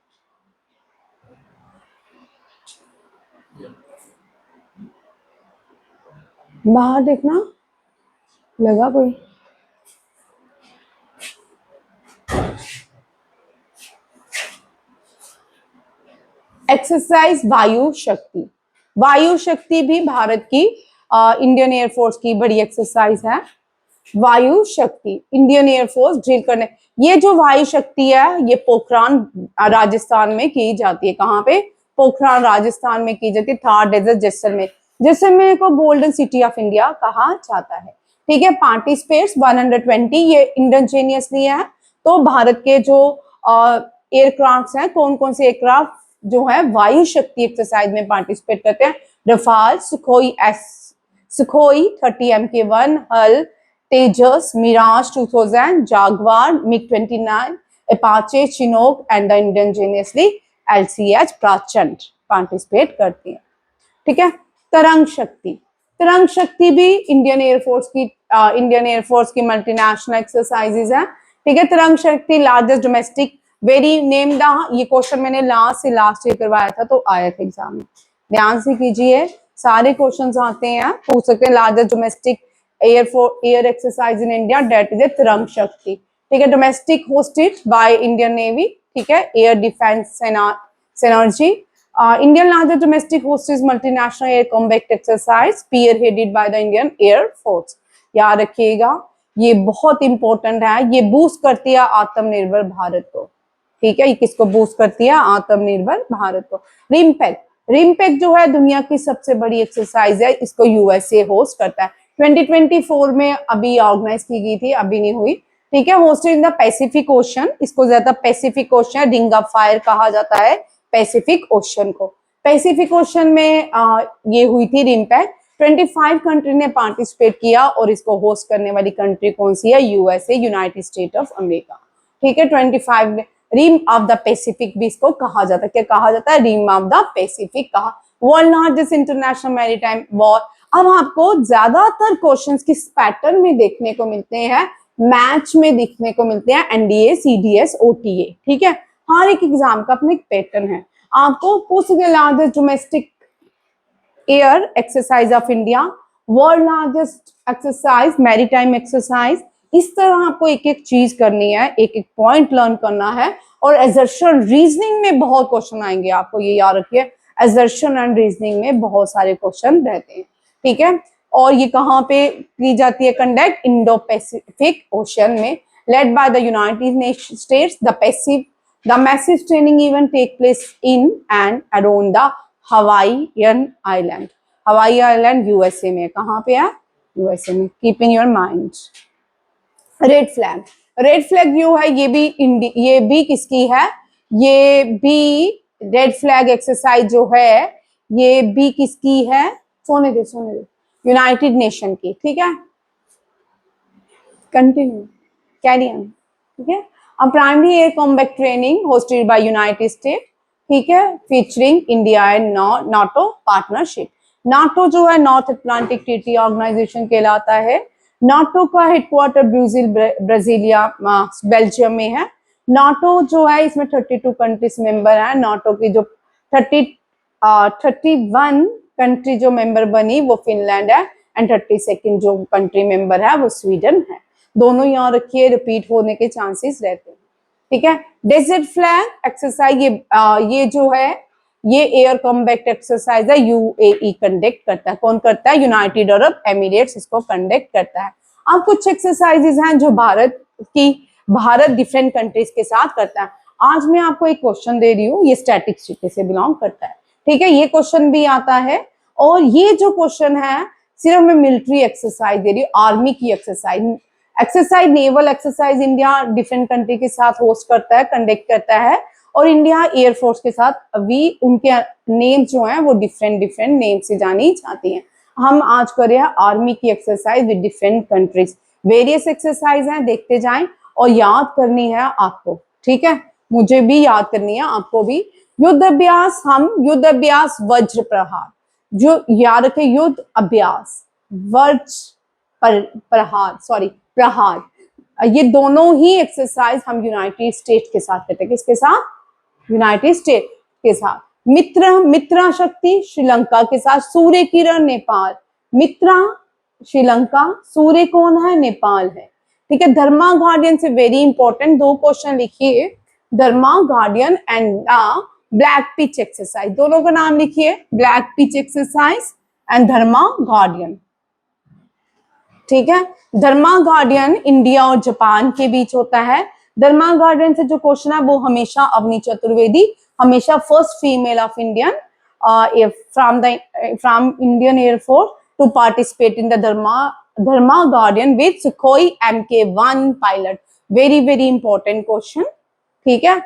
बाहर देखना, लगा कोई? एक्सरसाइज वायु शक्ति। वायु शक्ति भी भारत की इंडियन एयरफोर्स की बड़ी एक्सरसाइज है। वायु शक्ति इंडियन एयरफोर्स ड्रिल करने, ये जो वायु शक्ति है ये पोखरान राजस्थान में की जाती है। कहाँ पे? पोखरान राजस्थान में की जाती है। थार डेजर्ट जैसलमेर। जैसलमेर को गोल्डन सिटी ऑफ इंडिया कहा जाता है। ठीक है, पार्टिसिपेट्स 120, ये इंडिजीनियसली है। तो भारत के जो एयरक्राफ्ट हैं, कौन कौन से एयरक्राफ्ट जो है वायु शक्ति एक्सरसाइज में पार्टिसिपेट करते हैं? Rafale, Sukhoi 30 MK1, HAL, Tejas, Mirage 2000, Jaguar, MiG, Apache, Chinook and the indigenously LCH Prachand participate करती है। ठीक है, तरंग शक्ति। तरंग शक्ति भी इंडियन एयरफोर्स की मल्टीनेशनल एक्सरसाइजेज है। ठीक है, Tarang Shakti largest domestic, very name the, ये क्वेश्चन मैंने लास्ट ईयर करवाया था तो आया था एग्जाम में, ध्यान से कीजिए, सारे क्वेश्चंस आते हैं, पूछ सकते हैं। Largest domestic air exercise in India, that is a Tarang Shakti. ठीक है, domestic hosted by Indian navy. ठीक है, air defence synergy. Indian largest domestic host is multinational air combat exercise spearheaded by the Indian Air Force। याद रखिएगा, ये बहुत important है, ये बूस्ट करती है आत्मनिर्भर भारत को। ठीक है, ये किसको बूस्ट करती है? आत्मनिर्भर भारत को। रिमपैक, रिमपैक जो है दुनिया की सबसे बड़ी एक्सरसाइज है, इसको यूएसए होस्ट करता है। 2024 में अभी ऑर्गेनाइज की गई थी, अभी नहीं हुई। ठीक है, hosted in the Pacific ocean, इसको ज्यादा Pacific ocean, ring of fire कहा जाता है पैसिफिक ओशन को। पैसिफिक ओशन में ये हुई थी रिमपैक। 25 कंट्री ने पार्टिसिपेट किया और इसको होस्ट करने वाली कंट्री कौन सी है? USA, United state of America. ठीक है, 25 रिम ऑफ द पैसिफिक भी इसको कहा जाता है। क्या कहा जाता है? रिम ऑफ द पैसिफिक कहा। World largest international maritime war. अब आपको ज्यादातर क्वेश्चंस किस पैटर्न में देखने को मिलते हैं? मैच में देखने को मिलते हैं, एनडीए, सीडीएस, ओटीए। ठीक है, हर एक एग्जाम का अपना एक पैटर्न है। आपको पूछ सकते largest domestic air exercise of India, world largest exercise maritime exercise. इस तरह आपको एक एक चीज करनी है, एक एक पॉइंट लर्न करना है। और एजर्शन रीजनिंग में बहुत क्वेश्चन आएंगे, आपको ये याद रखिए, एजर्शन एंड रीजनिंग में बहुत सारे क्वेश्चन रहते हैं। ठीक है, और ये कहाँ पे की जाती है कंडक्ट? इंडो पैसिफिक ओशन में, led by the United states. The massive training event take place in and around the Hawaiian Island. Hawaii Island USA में, कहाँ पे है? USA में। Keep in your mind. Red flag, red flag view है, ये भी किसकी है? ये भी रेड फ्लैग एक्सरसाइज जो है ये भी किसकी है? सोने दे, यूनाइटेड नेशन की। ठीक है, कंटिन्यू, कैरी ऑन। ठीक है, A primary air combat training hosted by United States, ठीक है, featuring India and NATO partnership. NATO जो है नॉर्थ अटलांटिक ट्रीटी ऑर्गेनाइजेशन कहलाता है। नाटो का हेडक्वार्टर ब्राजीलिया बेल्जियम में है। नाटो जो है इसमें 32 कंट्रीज मेंबर है। नाटो की जो 31 कंट्री जो मेंबर बनी वो फिनलैंड है एंड 32 जो कंट्री मेंबर है वो स्वीडन है। दोनों यहाँ रखिए, रिपीट होने के चांसेस रहते हैं, ठीक है। डेजर्ट फ्लैग एक्सरसाइज ये जो है ये एयर कॉम्बैट एक्सरसाइज है, यूएई कंडक्ट करता है। कौन करता है? यूनाइटेड अरब एमिरेट्स इसको कंडक्ट करता है। अब कुछ एक्सरसाइजेज हैं जो भारत डिफरेंट कंट्रीज के साथ करता है। आज मैं आपको एक क्वेश्चन दे रही हूँ, ये स्टैटिस्टिक्स से बिलोंग करता है, ठीक है। ये क्वेश्चन भी आता है और ये जो क्वेश्चन है सिर्फ मैं मिलिट्री एक्सरसाइज दे रही हूँ, आर्मी की exercise naval exercise India different country के साथ होस्ट करता है, कंडक्ट करता है। और इंडिया एयरफोर्स के साथ अभी उनके नेम जो हैं वो डिफरेंट नेम से जानी जाती हैं। हम आज कर रहे हैं आर्मी की exercise with different countries. Various exercise हैं, देखते जाएं और याद करनी है आपको, ठीक है। मुझे भी याद करनी है, आपको भी। युद्ध अभ्यास, हम युद्ध अभ्यास वज्र प्रहार, जो याद रखे, युद्ध अभ्यास वज्र प्रहार, ये दोनों ही एक्सरसाइज हम यूनाइटेड स्टेट्स के साथ करते हैं। किसके साथ? यूनाइटेड स्टेट्स के साथ। मित्रा शक्ति श्रीलंका के साथ। सूर्य किरण नेपाल। मित्रा श्रीलंका, सूर्य कौन है? नेपाल है, ठीक है। धर्मा गार्डियन से वेरी इंपॉर्टेंट 2 क्वेश्चन लिखिए, Dharma guardian and black pitch exercise, दोनों का नाम लिखिए, black pitch exercise and Dharma guardian, ठीक है। धर्मा गार्डियन इंडिया और जापान के बीच होता है। धर्मा गार्डियन से जो क्वेश्चन है वो हमेशा अवनी चतुर्वेदी, हमेशा first female of Indian from Indian air force to participate in the Dharma guardian with Sukhoi MK1 pilot. Very important question, ठीक है।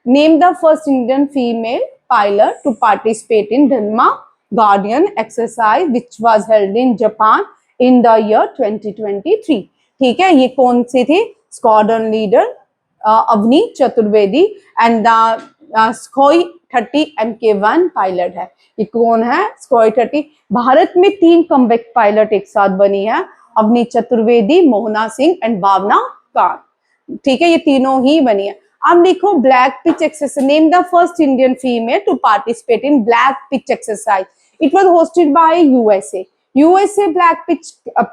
Name the first Indian female pilot to participate in Dharma guardian exercise which was held in Japan in the year 2023, ठीक है। ये कौन सी थी? Squadron leader Avani Chaturvedi and the Sukhoi 30 MK1 pilot है। ये कौन है? सुखोई 30। भारत में 3 कॉम्बैट पायलट एक साथ बनी है, अवनी चतुर्वेदी, मोहना सिंह एंड भावना कान, ठीक है। ये तीनों ही बनी है। अब लिखो black pitch exercise. Name the first Indian female to participate in black pitch exercise. It was hosted by USA black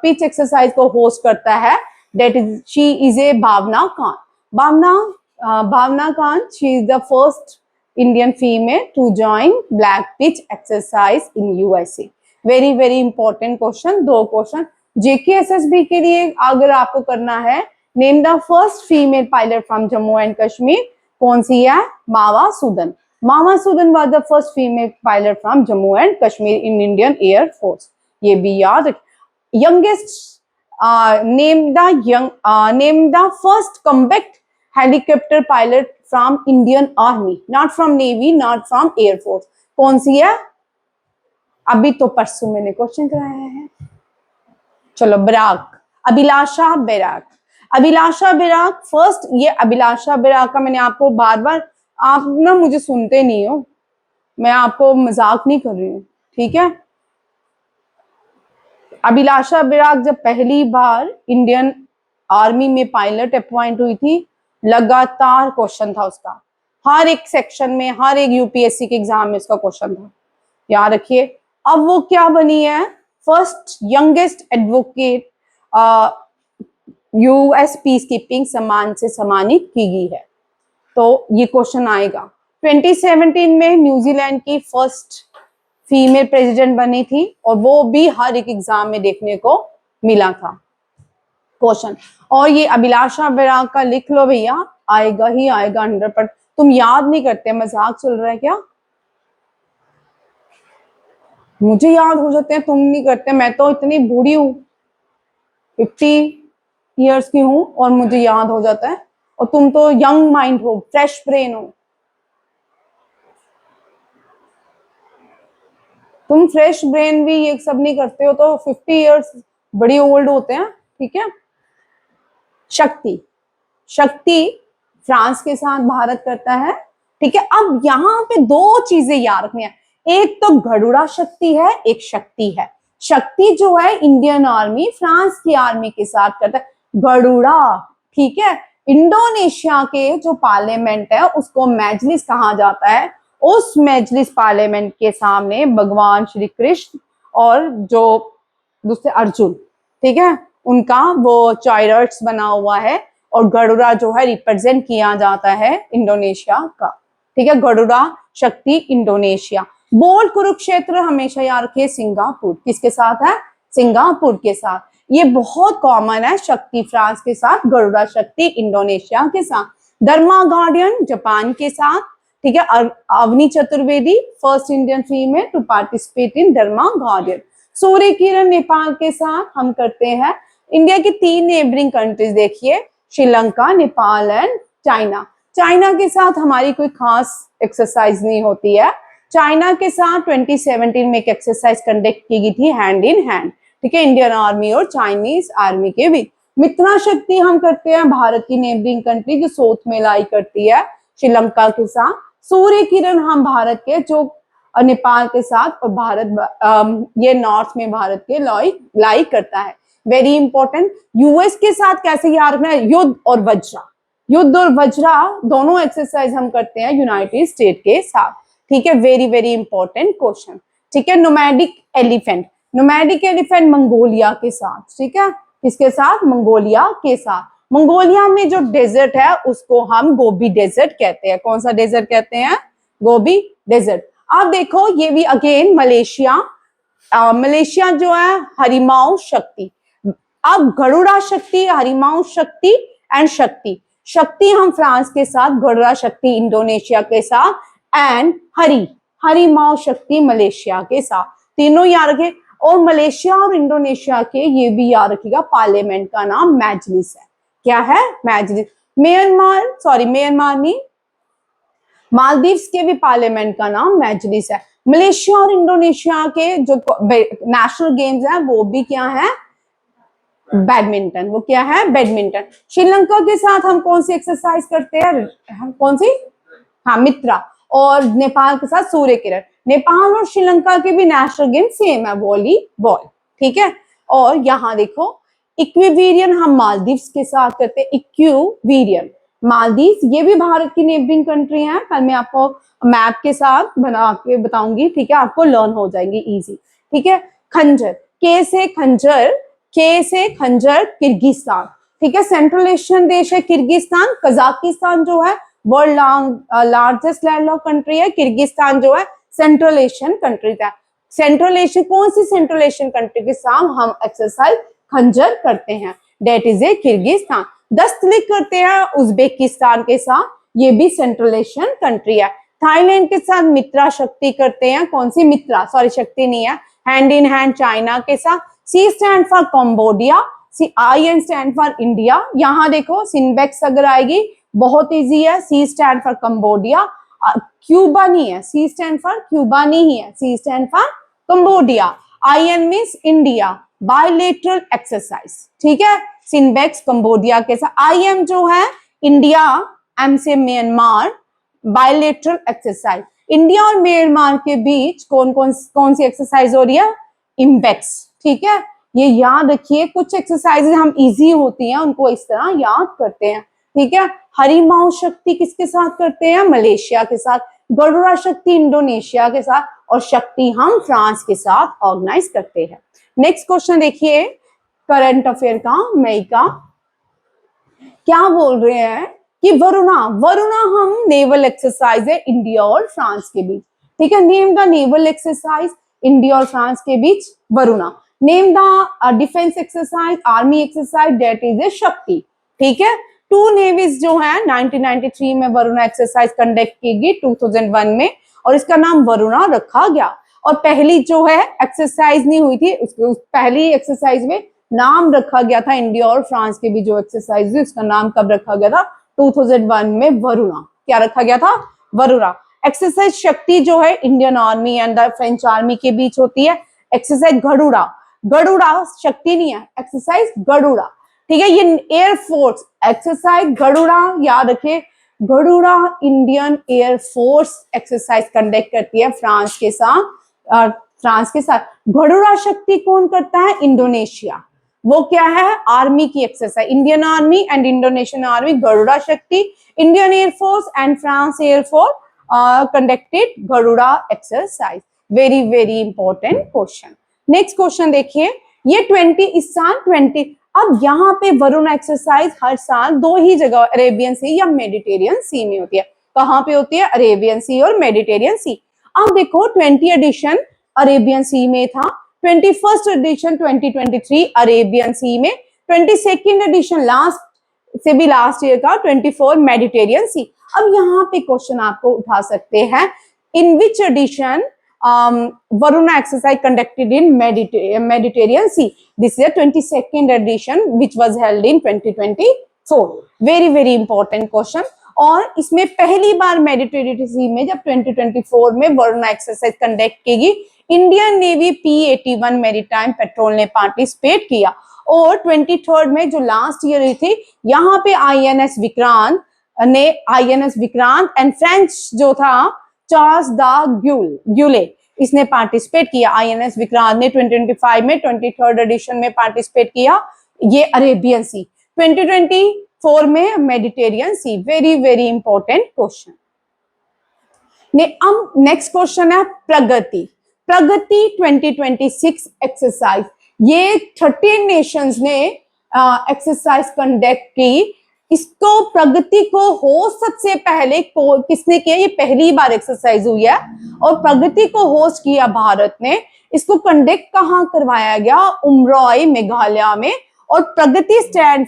pitch exercise को होस्ट करता है। That is she is a Bhawana Kanth. Bhawana Kanth, she is the first Indian female to join black pitch exercise in USA. Very important question, 2 question JKSSB के लिए अगर आपको करना है। Name the first female pilot from Jammu and Kashmir, कौन सी है? मावा सूदन। मावा Sudan was the first female pilot from Jammu and Kashmir in Indian air force, ये भी याद रखिए। Youngest name the first combat helicopter pilot from Indian army, not from navy, not from air force, कौन सी है? अभी तो परसों मैंने क्वेश्चन कराया है। चलो, बराक, अभिलाषा बराक फर्स्ट। ये अभिलाषा बराक का मैंने आपको बार आप ना मुझे सुनते नहीं हो, मैं आपको मजाक नहीं कर रही हूँ, ठीक है। अभिलाषा बराक जब पहली बार इंडियन आर्मी में पायलट अपॉइंट हुई थी, लगातार क्वेश्चन था उसका, हर एक सेक्शन में, हर एक यूपीएससी के एग्जाम में उसका क्वेश्चन था, याद रखिए। अब वो क्या बनी है? First youngest advocate US peace keeping सम्मान से सम्मानित की गई है, तो ये क्वेश्चन आएगा। 2017 में न्यूजीलैंड की फर्स्ट फीमेल प्रेसिडेंट बनी थी और वो भी हर एक एग्जाम में देखने को मिला था क्वेश्चन। और ये अभिलाषा बराक का लिख लो भैया, आएगा ही आएगा 100%। तुम याद नहीं करते, मजाक चल रहा है क्या? मुझे याद हो जाते हैं, तुम नहीं करते। मैं तो इतनी बूढ़ी हूँ, 50 इयर्स की हूँ और मुझे याद हो जाता है, और तुम तो यंग माइंड हो, फ्रेश ब्रेन हो। तुम फ्रेश ब्रेन भी ये सब नहीं करते हो तो 50 इयर्स बड़ी ओल्ड होते हैं, ठीक है। शक्ति शक्ति फ्रांस के साथ भारत करता है। ठीक है, अब यहाँ पे दो चीजें याद रखनी है, एक तो गरुड़ा शक्ति है, एक शक्ति है। शक्ति जो है इंडियन आर्मी फ्रांस की आर्मी के साथ करता है, गरुड़ा, ठीक है, इंडोनेशिया के जो पार्लियामेंट है उसको मजलिस कहा जाता है। उस मजलिस पार्लियामेंट के सामने भगवान श्री कृष्ण और जो दूसरे अर्जुन, ठीक है, उनका वो चॉयरट्स बना हुआ है और गरुड़ा जो है रिप्रेजेंट किया जाता है इंडोनेशिया का। ठीक है, गरुड़ा शक्ति इंडोनेशिया। बोल्ड कुरुक्षेत्र हमेशा याद रखिए सिंगापुर किसके साथ है, सिंगापुर के साथ। ये बहुत कॉमन है, शक्ति फ्रांस के साथ, गरुड़ा शक्ति इंडोनेशिया के साथ। धर्मा गार्डियन जापान के साथ। ठीक है, Avani Chaturvedi first Indian female to participate in Dharma guardian. Surya Kiran Nepal के साथ हम करते हैं। इंडिया की 3 नेबरिंग कंट्रीज देखिए, Sri Lanka, Nepal and China. China के साथ हमारी कोई खास एक्सरसाइज नहीं होती है। चाइना के साथ 2017 में एक एक्सरसाइज कंडक्ट की गई थी हैंड इन हैंड, ठीक है, इंडियन आर्मी और चाइनीज आर्मी के बीच। मित्रा शक्ति हम करते हैं भारत की नेबरिंग कंट्री जो साउथ में लाई करती है श्रीलंका के साथ। सूर्य किरण हम भारत के जो नेपाल के साथ, और भारत ये नॉर्थ में भारत के लाई करता है। वेरी इंपॉर्टेंट, यूएस के साथ कैसे याद रखना है, युद्ध और वज्रा, युद्ध और वज्रा दोनों एक्सरसाइज हम करते हैं यूनाइटेड स्टेट के साथ। ठीक है, वेरी वेरी इंपॉर्टेंट क्वेश्चन। ठीक है, nomadic elephant, nomadic elephant Mongolia के साथ। ठीक है, किसके साथ, मंगोलिया के साथ। मंगोलिया में जो डेजर्ट है उसको हम गोबी डेजर्ट कहते हैं। कौन सा डेजर्ट कहते हैं, गोबी डेजर्ट। अब देखो ये भी अगेन मलेशिया, मलेशिया जो है हरिमाऊ शक्ति। अब गरुड़ा शक्ति, हरिमाऊ शक्ति एंड शक्ति। शक्ति हम फ्रांस के साथ, गरुड़ा शक्ति इंडोनेशिया के साथ एंड हरिमाऊ शक्ति मलेशिया के साथ। तीनों याद रखे। और मलेशिया और इंडोनेशिया के ये भी याद रखिएगा पार्लियामेंट का नाम मजलिस है। क्या है, मजलिस। म्यांमार नहीं, मालदीव्स के भी पार्लियामेंट का नाम मजलिस है। मलेशिया और इंडोनेशिया के जो नेशनल गेम्स हैं वो भी क्या है, बैडमिंटन। वो क्या है, बैडमिंटन। श्रीलंका के साथ हम कौन सी एक्सरसाइज करते हैं, कौन सी, हाँ मित्रा। और नेपाल के साथ सूर्य किरण। नेपाल और श्रीलंका के भी नेशनल गेम सेम है, वॉलीबॉल। ठीक है, और यहाँ देखो इक्विवेरियन हम मालदीव्स के साथ करते हैं। इक्विवेरियन मालदीव्स ये भी भारत की नेबरिंग कंट्री है। कल मैं आपको मैप के साथ बना के बताऊंगी, ठीक है, आपको लर्न हो जाएंगी इजी। ठीक है, खंजर, के से खंजर किर्गिस्तान। ठीक है, सेंट्रल एशियन देश है किर्गिस्तान। कजाकिस्तान जो है वर्ल्ड लार्जेस्ट लैंडलॉक कंट्री है। किर्गिस्तान जो है सेंट्रल एशियन कंट्री है। सेंट्रल एशियन, कौन सी सेंट्रल एशियन कंट्री के साथ हम एक्सरसाइज खंजर करते हैं, डेट इज ए किर्गिस्तान। दस्तलिक करते हैं उज्बेकिस्तान के साथ, ये भी सेंट्रल एशियन कंट्री है। थाईलैंड के साथ मित्रा शक्ति करते हैं, कौन सी मित्रा, सॉरी शक्ति नहीं है, हैंड इन हैंड चाइना के साथ। C stand for Cambodia, I N stand for India. यहाँ देखो सिंबेक्स अगर आएगी बहुत इजी है। C stand for Cambodia, Cuba नहीं है, सी स्टैंड फॉर क्यूबा नहीं है, C stand for Cambodia. I N means India, bilateral exercise. ठीक है, सिंबेक्स कंबोडिया के साथ। आई एम जो है इंडिया, एम से म्यांमार, बायलेटरल एक्सरसाइज। इंडिया और म्यांमार के बीच कौन सी एक्सरसाइज हो रही है, इम्बेक्स। ठीक है, ये याद रखिए, कुछ एक्सरसाइजेज हम इजी होती हैं उनको इस तरह याद करते हैं। ठीक है, हरिमाऊ शक्ति किसके साथ करते हैं, मलेशिया के साथ। गरुड़ा शक्ति इंडोनेशिया के साथ, और शक्ति हम फ्रांस के साथ ऑर्गेनाइज करते हैं। नेक्स्ट क्वेश्चन देखिए, करंट अफेयर का, मई का। क्या बोल रहे हैं कि वरुणा हम नेवल एक्सरसाइज है इंडिया और फ्रांस के बीच। ठीक है, name the naval exercise India और फ्रांस के बीच, Varuna. Name the defence exercise, army exercise, that is a Shakti. ठीक है, 2 नेवीज जो है 1993 में वरुणा एक्सरसाइज कंडक्ट की गई 2001 में, और इसका नाम वरुणा रखा गया। और पहली जो है एक्सरसाइज नहीं हुई थी, उस पहली एक्सरसाइज में नाम रखा गया था इंडिया और फ्रांस के भी जो एक्सरसाइज हुई उसका नाम कब रखा गया था, 2001 में वरुणा। क्या रखा गया था, वरुणा। एक्सरसाइज शक्ति जो है Indian army and the French army के बीच होती है। एक्सरसाइज गरुड़ा शक्ति नहीं है, एक्सरसाइज गरुड़ा। ठीक है। ये एयरफोर्स एक्सरसाइज गरुड़ा, याद रखिए Garuda Indian air force exercise conduct करती है फ्रांस के साथ। फ्रांस के साथ गरुड़ा शक्ति कौन करता है? इंडोनेशिया। वो क्या है? आर्मी की exercise, Indian army and Indonesian army, Garuda Shakti, Indian air force and France air force conducted Garuda exercise. Very very important question. Next question देखिए, ये 20 इस साल 20, अब यहाँ पे वरुण एक्सरसाइज हर साल दो ही जगह अरेबियन सी या मेडिटेरियन सी में होती है। कहाँ पे होती है? अरेबियन सी और मेडिटेरियन सी। अब देखो 20 एडिशन अरेबियन सी में था, 21st एडिशन 2023 अरेबियन सी में, 22nd एडिशन लास्ट से भी लास्ट ईयर का 24 मेडिटेरियन सी। अब यहाँ पे क्वेश्चन आपको उठा सकते हैं, in which edition Varuna exercise conducted in Mediterranean Sea. This is a 22nd edition which was held in 2024. Very very important question. और इसमें पहली बार मेडिटेरियन सी में जब 2024 में वरुणा एक्सरसाइज कंडक्ट की गई, Indian navy P-81 maritime petrol ने पार्टिसिपेट किया। और 23rd में जो लास्ट ईयर हुई थी, यहाँ पे INS विक्रांत एंड फ्रेंच जो था चार्ल्स द ग्यूले, इसने पार्टिसिपेट किया। INS विक्रांत ने 2025 में 23rd एडिशन में पार्टिसिपेट किया। ये अरेबियन सी, 2024 में Mediterranean sea. Very very important question. अब नेक्स्ट क्वेश्चन है प्रगति। प्रगति 2026 एक्सरसाइज, ये 13 नेशंस ने एक्सरसाइज कंडक्ट की। इसको प्रगति को होस्ट सबसे पहले किसने किया? ये पहली बार एक्सरसाइज हुई है और प्रगति को होस्ट किया भारत ने। इसको कंडक्ट कहाँ करवाया गया? उमरोई मेघालय में। और प्रगति स्टैंड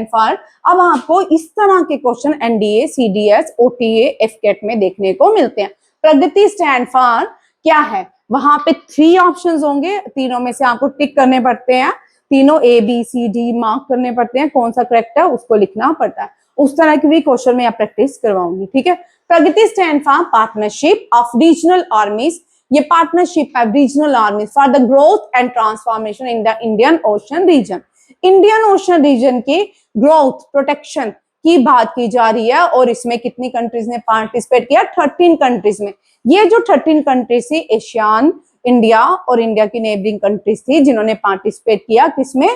फॉर अब आपको इस तरह के question NDA, CDS, OTA, FCAT में देखने को मिलते हैं। प्रगति स्टैंड फॉर क्या है? वहां पे 3 ऑप्शंस होंगे, तीनों में से आपको टिक करने पड़ते हैं, तीनों ABCD मार्क करने पड़ते हैं, कौन सा करेक्ट है उसको लिखना पड़ता है। उस तरह की भी क्वेश्चन मैं प्रैक्टिस करवाऊंगी, ठीक है। Pragati stand for partnership of regional armies. ये पार्टनरशिप है regional armies for the growth and transformation in the Indian ocean region. Indian ocean region की ग्रोथ प्रोटेक्शन की बात की जा रही है और इसमें कितनी कंट्रीज ने पार्टिसिपेट किया? 13 कंट्रीज में। ये जो 13 कंट्रीज थी एशियान, इंडिया और इंडिया की नेबरिंग कंट्रीज थी जिन्होंने पार्टिसिपेट किया किसमें?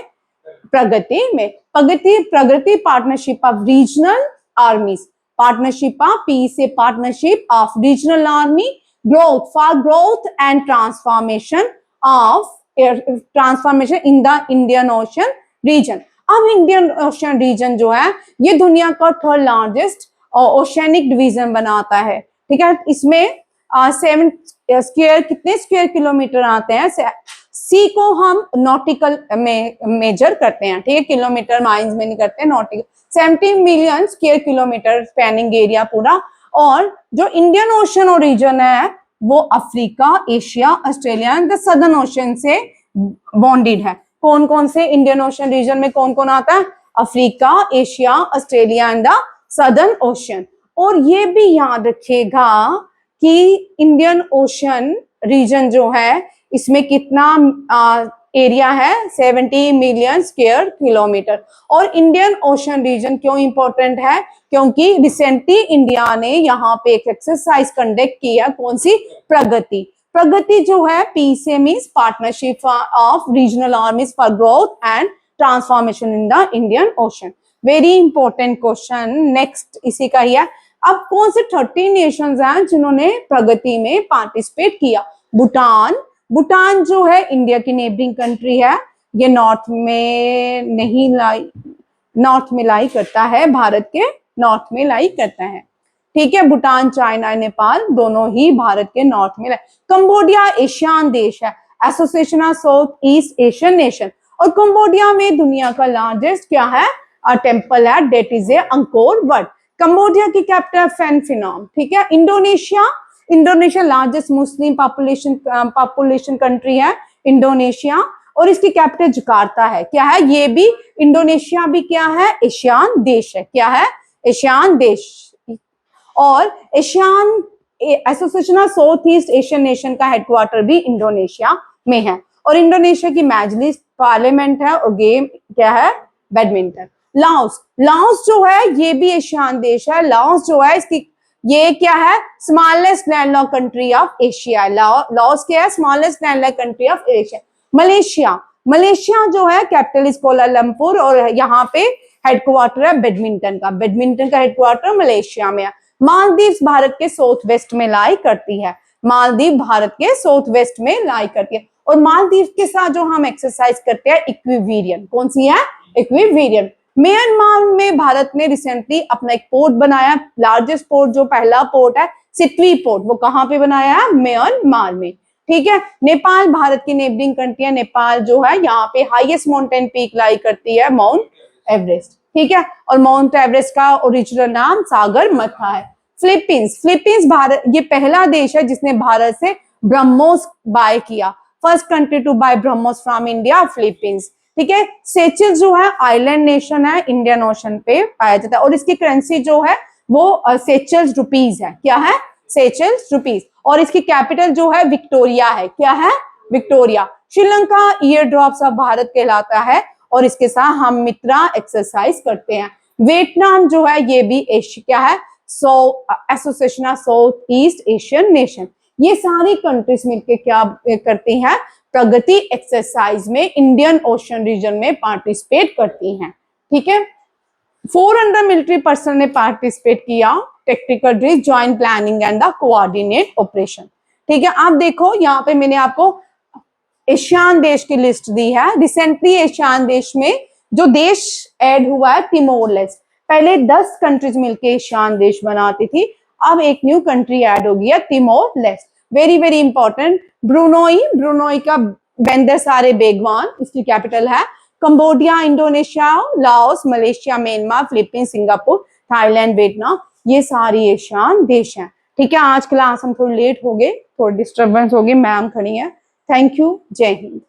प्रगति में। Pragati partnership of regional armies, partnership of P से partnership of regional army, growth for growth and transformation in the Indian ocean region. अब इंडियन ओशन रीजन जो है ये दुनिया का 3rd लार्जेस्ट ओशनिक डिवीजन बनाता है, ठीक है। इसमें 7 कितने स्क्वायर किलोमीटर आते हैं? सी को हम नॉटिकल में मेजर करते हैं, ठीक है, किलोमीटर माइल्स में नहीं करते, nautical. 70 million square kilometre spanning area पूरा। और जो इंडियन ओशन और रीजन है वो Africa, Asia, Australia and the southern ocean से बॉन्डेड है। कौन कौन से इंडियन ओशन रीजन में कौन कौन आता है? Africa, Asia, Australia and the southern ocean. और ये भी याद रखिएगा कि इंडियन ओशन रीजन जो है इसमें कितना एरिया है? 70 मिलियन स्क्वायर किलोमीटर। और इंडियन ओशन रीजन क्यों इंपॉर्टेंट है? क्योंकि रिसेंटली इंडिया ने यहाँ पे एक एक्सरसाइज कंडक्ट किया, कौन सी? प्रगति। प्रगति जो है P से means partnership of regional armies for growth and transformation in the Indian ocean. Very important question. Next इसी का ही है। अब कौन से 13 नेशंस हैं जिन्होंने प्रगति में पार्टिसिपेट किया? भूटान जो है इंडिया की नेबरिंग कंट्री है, ये नॉर्थ में लाई करता है, भारत के नॉर्थ में लाई करता है, ठीक है। भूटान, चाइना, नेपाल दोनों ही भारत के नॉर्थ में। कंबोडिया एशियान देश है, association of South East Asian nation. और कंबोडिया में दुनिया का लार्जेस्ट क्या है? टेम्पल है, that is Angkor Wat. Cambodia की कैपिटल फेनफिनोम, ठीक है। Indonesia largest Muslim population country है इंडोनेशिया और इसकी कैपिटल जकार्ता है। क्या है? ये भी इंडोनेशिया भी क्या है? एशियान देश है। क्या है? एशियान देश। और ASEAN association of South East Asian nation का हेडक्वार्टर भी इंडोनेशिया में है। और इंडोनेशिया की मजलिस पार्लियामेंट है और गेम क्या है, बैडमिंटन। लाओस, लाओस जो है ये भी एशियान देश है। लाओस जो है इसकी ये क्या है, smallest landlocked country of Asia. Laos क्या है, smallest landlocked country of Asia. Malaysia, Malaysia जो है कैपिटल इज कोलालमपुर और यहाँ पे हेडक्वार्टर है बैडमिंटन का। बैडमिंटन का हेडक्वार्टर मलेशिया में है। मालदीव भारत के साउथ वेस्ट में लाई करती है। मालदीव भारत के साउथ वेस्ट में लाई करती है। और मालदीव के साथ जो हम एक्सरसाइज करते हैं इक्विवेरियन, कौन सी है, इक्विवेरियन। म्यांमार में भारत ने रिसेंटली अपना एक पोर्ट बनाया, लार्जेस्ट पोर्ट, जो पहला पोर्ट है सिटवी पोर्ट, वो कहाँ पे बनाया है, म्यांमार में। ठीक है। नेपाल भारत की नेबरिंग कंट्री है। नेपाल जो है यहाँ पे हाईएस्ट माउंटेन पीक लाई करती है माउंट एवरेस्ट। ठीक है। और माउंट एवरेस्ट का ओरिजिनल नाम सागर मथा है। फिलीपींस, फिलीपींस भारत ये पहला देश है जिसने भारत से ब्रह्मोस बाय किया। First country to buy Brahmos from India, Philippines. ठीक है। सेचेल्स जो है आइलैंड नेशन है, इंडियन ओशन पे पाया जाता है और इसकी करेंसी जो है वो सेचेल्स रुपीज है। क्या है, सेचेल्स रुपीज। और इसकी कैपिटल जो है विक्टोरिया है। क्या है, Victoria. Sri Lanka ear drops of Bharat कहलाता है और इसके साथ हम मित्रा एक्सरसाइज करते हैं। वियतनाम जो है ये भी एशिया क्या है, association of South East Asian nation. ये सारी कंट्रीज मिलकर क्या करती हैं, प्रगति एक्सरसाइज में इंडियन ओशन रीजन में पार्टिसिपेट करती हैं। ठीक है। 400 मिलिट्री पर्सन ने पार्टिसिपेट किया। Technical drill, joint planning and the coordinate operation. ठीक है। आप देखो यहाँ पे मैंने आपको एशियान देश की लिस्ट दी है। रिसेंटली एशियान देश में जो देश ऐड हुआ है तिमोर लेस्ट। पहले 10 कंट्रीज मिलकर एशियान देश बनाती थी, अब एक न्यू कंट्री ऐड हो गया Timor Leste. Very very important. Brunei, Brunei का बंदर सारे बेगवान, इसकी कैपिटल है। Cambodia, Indonesia, Laos, Malaysia, Myanmar, Philippines, Singapore, Thailand, Vietnam, ये सारी एशियान देश हैं। ठीक है। आज क्लास हम थोड़ी लेट हो गए, थोड़ी डिस्टर्बेंस हो गई, मैम खड़ी है। Thank you. जय हिंद।